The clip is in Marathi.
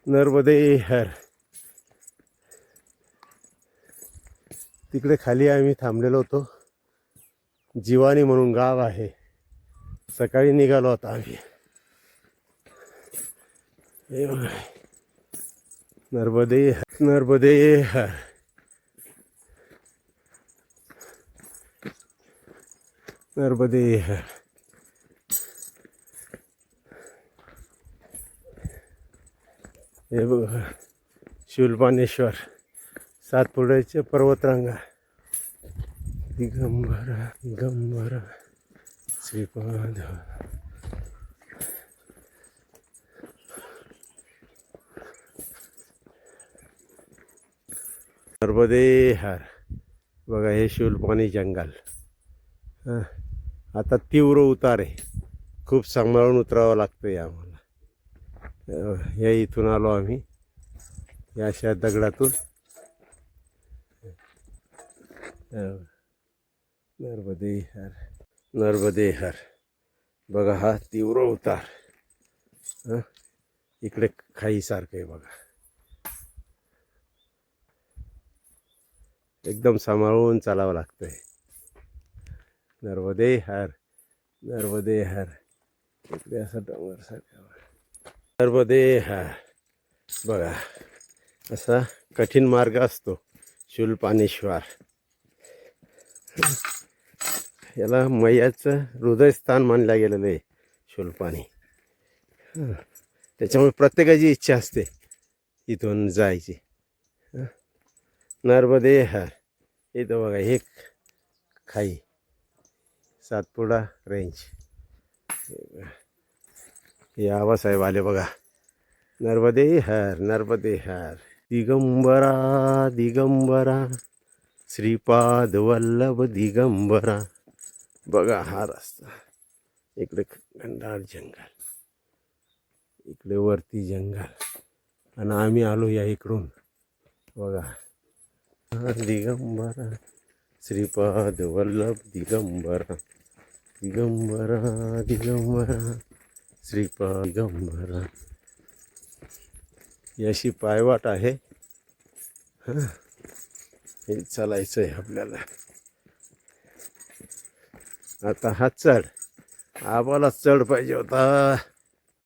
नर्मदे हर. तिकडे खाली आम्ही थांबलेलो होतो. जिवानी म्हणून गाव आहे. सकाळी निघालो होता आम्ही. हे बघा, नर्मदे नर्मदे हर. नर्मदे हर. हे बघा, शूलपाणेश्वर, सातपुड्याचे पर्वतरांगा. दिगंबरा दिगंबरा श्रीपाद. नर्मदे हर. बघा, हे शूलपाणी जंगल. आता तीव्र उतार आहे. खूप सांभाळून उतरावं लागतं आम्हाला. या इथून आलो आम्ही, या अशा दगडातून. नर्मदे हर. नर्मदे हर. बघा, हा तीव्र उतार. इकडे खाईसारखं आहे बघा. एकदम सांभाळून चालावं लागतंय. नर्मदे हर. नर्मदे हर. इकडे असं डोंगरसारखं. नर्मदे हर. बघा, असा कठीण मार्ग असतो शूलपाणेश्वर. याला मैयाचं हृदयस्थान मानलं गेलेलं आहे शूलपाणी. त्याच्यामुळे प्रत्येकाची इच्छा असते इथून जायची. नर्मदे हर. इथं बघा, हे खाई, सातपुडा रेंज. हे आबासाहेब आले बघा. नर्मदे हर. नर्मदे हर. दिगंबरा दिगंबरा श्रीपाद वल्लभ दिगंबरा. बघा, हा रस्ता. इकडे घनदाट जंगल, इकडे वरती जंगल, आणि आम्ही आलो या इकडून. बघा, दिगंबरा श्रीपाद वल्लभ दिगंबरा. दिगंबरा दिगंबरा श्रीपाद दिगंबरा. याशी पायवाट आहे. हे चालायचं आहे आपल्याला. आता हा चढ, आम्हाला चढ पाहिजे होता.